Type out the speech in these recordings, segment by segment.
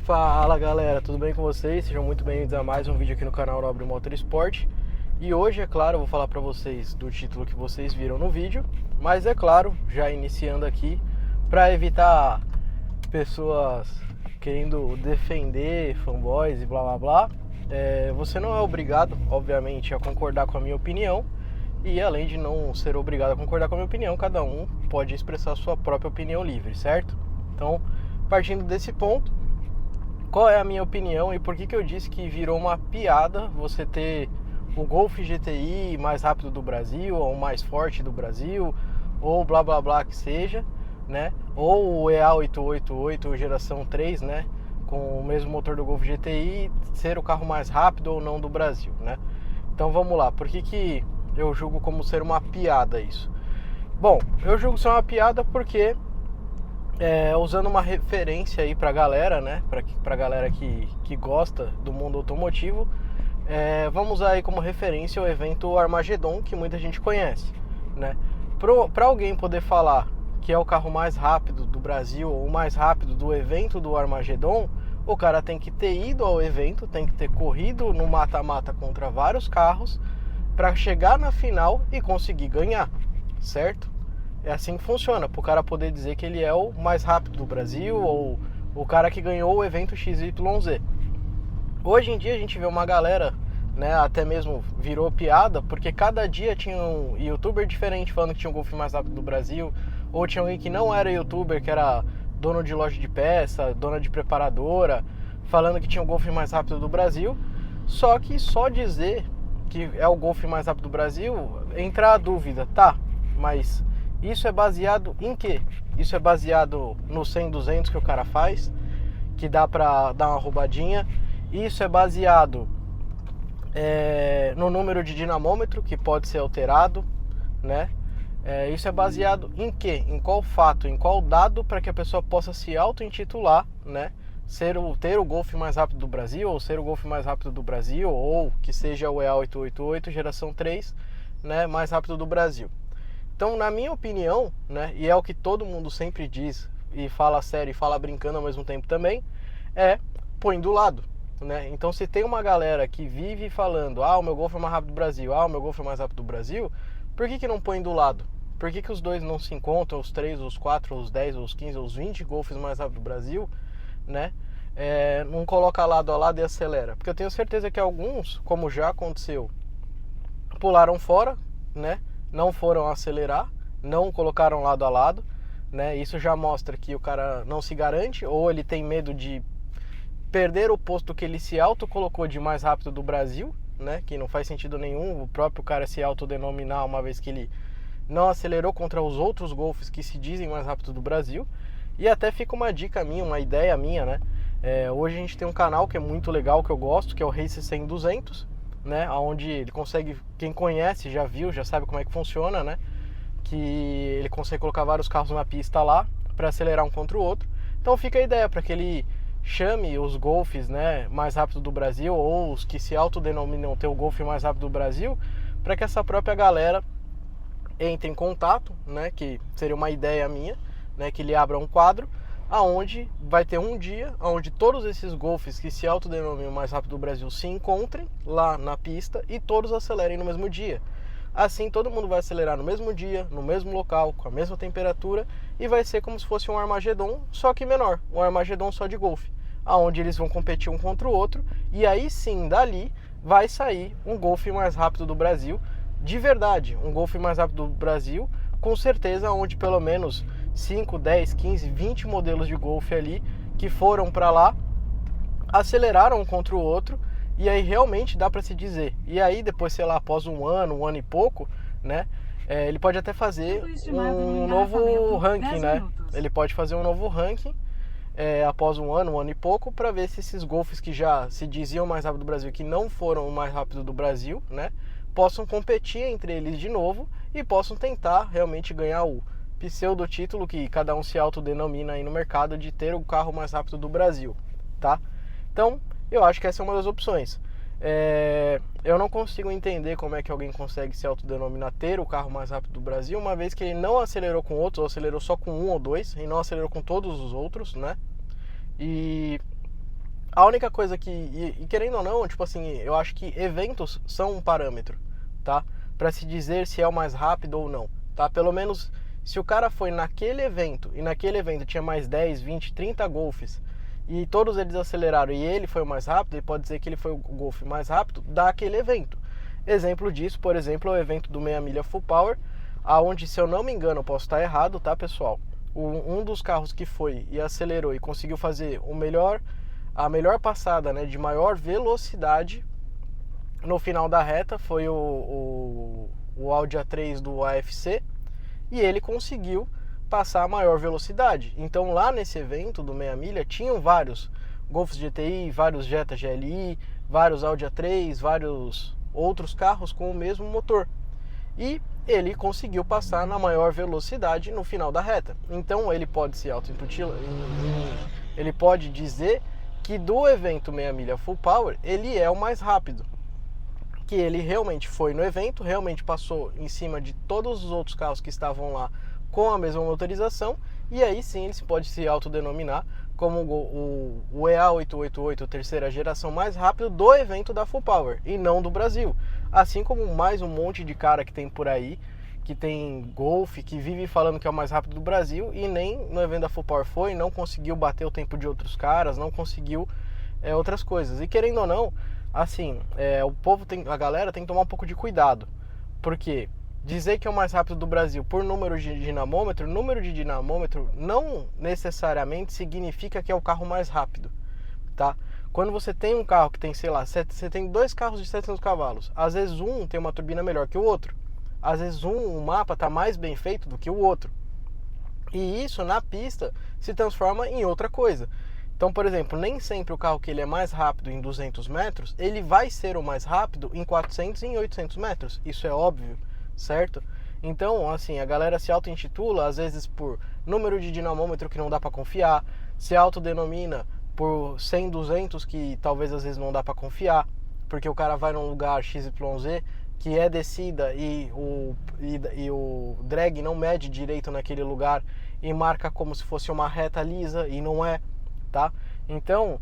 Fala galera, tudo bem com vocês? Sejam muito bem-vindos a mais um vídeo aqui no canal Nobre Motorsport. E hoje, é claro, eu vou falar para vocês do título que vocês viram no vídeo, mas é claro, já iniciando aqui, para evitar pessoas querendo defender fanboys e blá blá blá, você não é obrigado, obviamente, a concordar com a minha opinião. E além de não ser obrigado a concordar com a minha opinião, cada um pode expressar a sua própria opinião livre, certo? Então, partindo desse ponto, qual é a minha opinião e por que eu disse que virou uma piada você ter o Golf GTI mais rápido do Brasil, ou mais forte do Brasil, ou blá blá blá que seja, né? Ou o EA888 geração 3, né? Com o mesmo motor do Golf GTI, ser o carro mais rápido ou não do Brasil, né? Então vamos lá, por que eu julgo como ser uma piada isso? Bom, eu julgo ser uma piada porque usando uma referência aí pra galera, né? Pra galera que gosta do mundo automotivo, vamos usar aí como referência o evento Armageddon, que muita gente conhece, né? Pra alguém poder falar que é o carro mais rápido do Brasil ou o mais rápido do evento do Armageddon, o cara tem que ter ido ao evento, tem que ter corrido no mata-mata contra vários carros para chegar na final e conseguir ganhar, certo? É assim que funciona, para o cara poder dizer que ele é o mais rápido do Brasil ou o cara que ganhou o evento XYZ. Hoje em dia a gente vê uma galera, né, até mesmo virou piada, porque cada dia tinha um youtuber diferente falando que tinha um Golf mais rápido do Brasil, ou tinha alguém que não era youtuber, que era dono de loja de peça, dona de preparadora, falando que tinha o Golf mais rápido do Brasil. Só que só dizer que é o Golf mais rápido do Brasil, entra a dúvida, tá, mas isso é baseado em quê? Isso é baseado no 100-200 que o cara faz, que dá pra dar uma roubadinha. Isso é baseado no número de dinamômetro, que pode ser alterado, né? Isso é baseado em quê? Em qual fato? Em qual dado para que a pessoa possa se auto-intitular, né? Ter o Golf mais rápido do Brasil, ou ser o Golf mais rápido do Brasil, ou que seja o EA888 geração 3, né, mais rápido do Brasil. Então, na minha opinião, né, e é o que todo mundo sempre diz, e fala sério e fala brincando ao mesmo tempo também, põe do lado, né? Então, se tem uma galera que vive falando, o meu Golf é mais rápido do Brasil, o meu Golf é mais rápido do Brasil, por que não põe do lado? Por que os dois não se encontram, os 3, os 4, os 10, os 15, os 20 Golfs mais rápidos do Brasil, né? Não coloca lado a lado e acelera? Porque eu tenho certeza que alguns, como já aconteceu, pularam fora, né? Não foram acelerar, não colocaram lado a lado, né? Isso já mostra que o cara não se garante, ou ele tem medo de perder o posto que ele se auto-colocou de mais rápido do Brasil, né? Que não faz sentido nenhum o próprio cara se autodenominar, uma vez que ele não acelerou contra os outros Golfs que se dizem mais rápido do Brasil. E até fica uma dica minha, uma ideia minha, né? Hoje a gente tem um canal que é muito legal, que eu gosto, que é o Race 100-200, né? Onde ele consegue, quem conhece já viu, já sabe como é que funciona, né? Que ele consegue colocar vários carros na pista lá para acelerar um contra o outro. Então fica a ideia para que ele chame os Golfs, né, mais rápido do Brasil, ou os que se autodenominam ter o Golf mais rápido do Brasil, para que essa própria galera entre em contato, né? Que seria uma ideia minha, né, que ele abra um quadro aonde vai ter um dia onde todos esses Golfs que se autodenominam mais rápido do Brasil se encontrem lá na pista e todos acelerem no mesmo dia. Assim todo mundo vai acelerar no mesmo dia, no mesmo local, com a mesma temperatura, e vai ser como se fosse um Armageddon, só que menor, um Armageddon só de Golf, aonde eles vão competir um contra o outro, e aí sim, dali vai sair um Golf mais rápido do Brasil, de verdade, um Golf mais rápido do Brasil, com certeza, onde pelo menos 5, 10, 15, 20 modelos de Golf ali que foram para lá, aceleraram um contra o outro, e aí realmente dá para se dizer. E aí depois, sei lá, após um ano e pouco, né, ele pode até fazer um novo ranking, né? Ele pode fazer um novo ranking após um ano e pouco, para ver se esses Golfs que já se diziam mais rápido do Brasil, que não foram o mais rápido do Brasil, né, possam competir entre eles de novo e possam tentar realmente ganhar o pseudo título que cada um se autodenomina aí no mercado de ter o carro mais rápido do Brasil, tá? Então, eu acho que essa é uma das opções. Eu não consigo entender como é que alguém consegue se autodenominar ter o carro mais rápido do Brasil, uma vez que ele não acelerou com outros, ou acelerou só com um ou dois, e não acelerou com todos os outros, né? E A única coisa que, e querendo ou não, tipo assim, eu acho que eventos são um parâmetro, tá? Para se dizer se é o mais rápido ou não, tá? Pelo menos se o cara foi naquele evento e naquele evento tinha mais 10, 20, 30 golfes e todos eles aceleraram e ele foi o mais rápido, ele pode dizer que ele foi o golfe mais rápido daquele evento. Exemplo disso, por exemplo, é o evento do meia milha Full Power, aonde, se eu não me engano, eu posso estar errado, tá, pessoal? Um dos carros que foi e acelerou e conseguiu fazer a melhor passada, né, de maior velocidade no final da reta foi o Audi A3 do AFC, e ele conseguiu passar a maior velocidade. Então lá nesse evento do meia milha tinham vários Golfs GTI, vários Jetta GLI, vários Audi A3, vários outros carros com o mesmo motor. E ele conseguiu passar na maior velocidade no final da reta. Então ele pode se auto-intitular, ele pode dizer que do evento meia milha Full Power ele é o mais rápido, que ele realmente foi no evento, realmente passou em cima de todos os outros carros que estavam lá com a mesma motorização, e aí sim ele pode se autodenominar como o EA888 terceira geração mais rápido do evento da Full Power e não do Brasil. Assim como mais um monte de cara que tem por aí, que tem Golf, que vive falando que é o mais rápido do Brasil e nem no evento da Full Power foi, não conseguiu bater o tempo de outros caras, não conseguiu outras coisas. E querendo ou não, assim, a galera tem que tomar um pouco de cuidado, porque dizer que é o mais rápido do Brasil por número de dinamômetro não necessariamente significa que é o carro mais rápido, tá? Quando você tem um carro que tem, sei lá, você tem dois carros de 700 cavalos, às vezes um tem uma turbina melhor que o outro, às vezes o mapa está mais bem feito do que o outro, e isso na pista se transforma em outra coisa. Então, por exemplo, nem sempre o carro que ele é mais rápido em 200 metros, ele vai ser o mais rápido em 400 e em 800 metros, isso é óbvio, certo? Então, assim, a galera se auto-intitula, às vezes por número de dinamômetro que não dá para confiar, se autodenomina por 100, 200 que talvez às vezes não dá para confiar, porque o cara vai num lugar XYZ que é descida e o drag não mede direito naquele lugar e marca como se fosse uma reta lisa e não é, tá? Então,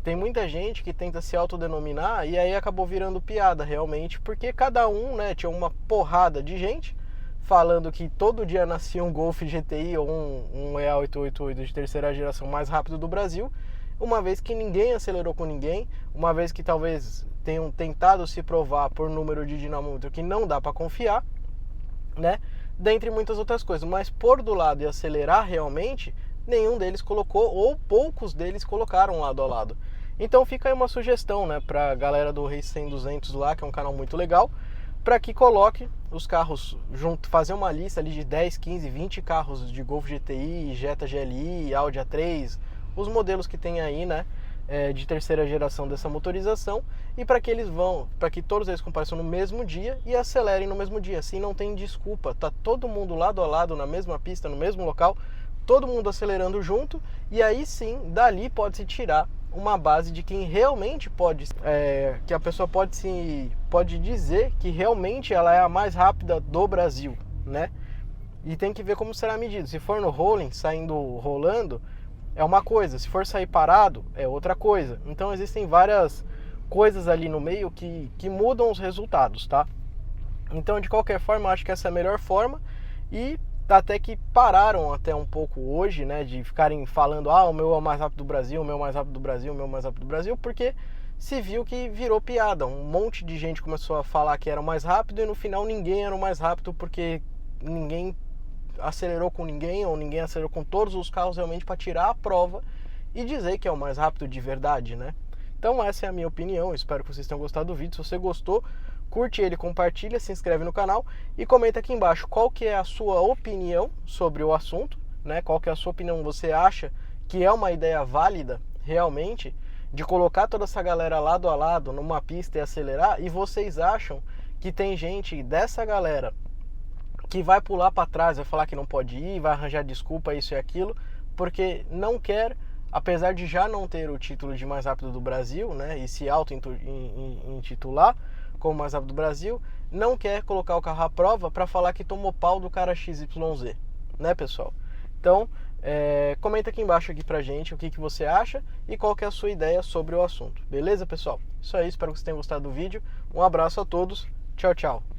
tem muita gente que tenta se autodenominar e aí acabou virando piada realmente, porque cada um, né, tinha uma porrada de gente falando que todo dia nascia um Golf GTI ou um EA888 de terceira geração mais rápido do Brasil, uma vez que ninguém acelerou com ninguém, uma vez que talvez tenham tentado se provar por número de dinamômetro que não dá para confiar, né, dentre muitas outras coisas. Mas pôr do lado e acelerar realmente, nenhum deles colocou, ou poucos deles colocaram lado a lado. Então fica aí uma sugestão, né, pra galera do Race 100 200 lá, que é um canal muito legal, para que coloque os carros junto, fazer uma lista ali de 10, 15, 20 carros de Golf GTI, Jetta GLI, Audi A3, os modelos que tem aí, né, de terceira geração dessa motorização, e para que todos eles compareçam no mesmo dia e acelerem no mesmo dia. Assim não tem desculpa, tá todo mundo lado a lado na mesma pista, no mesmo local, todo mundo acelerando junto, e aí sim, dali pode-se tirar uma base de quem realmente que a pessoa pode dizer que realmente ela é a mais rápida do Brasil, né? E tem que ver como será medido. Se for no rolling, rolando, é uma coisa. Se for sair parado, é outra coisa. Então existem várias coisas ali no meio que mudam os resultados, tá? Então, de qualquer forma, eu acho que essa é a melhor forma, e até que pararam até um pouco hoje, né, de ficarem falando, o meu é o mais rápido do Brasil, o meu é o mais rápido do Brasil, o meu é o mais rápido do Brasil, porque se viu que virou piada. Um monte de gente começou a falar que era o mais rápido e no final ninguém era o mais rápido, porque ninguém acelerou com ninguém, ou ninguém acelerou com todos os carros realmente para tirar a prova e dizer que é o mais rápido de verdade, né? Então essa é a minha opinião, espero que vocês tenham gostado do vídeo. Se você gostou, curte ele, compartilha, se inscreve no canal e comenta aqui embaixo qual que é a sua opinião sobre o assunto, né? Qual que é a sua opinião, você acha que é uma ideia válida realmente de colocar toda essa galera lado a lado numa pista e acelerar, e vocês acham que tem gente dessa galera que vai pular para trás, vai falar que não pode ir, vai arranjar desculpa, isso e aquilo, porque não quer, apesar de já não ter o título de mais rápido do Brasil, né, e se auto-intitular como mais rápido do Brasil, não quer colocar o carro à prova para falar que tomou pau do cara XYZ, né, pessoal? Então, Comenta aqui embaixo aqui pra gente o que você acha e qual que é a sua ideia sobre o assunto. Beleza, pessoal? Isso aí, espero que vocês tenham gostado do vídeo. Um abraço a todos. Tchau, tchau.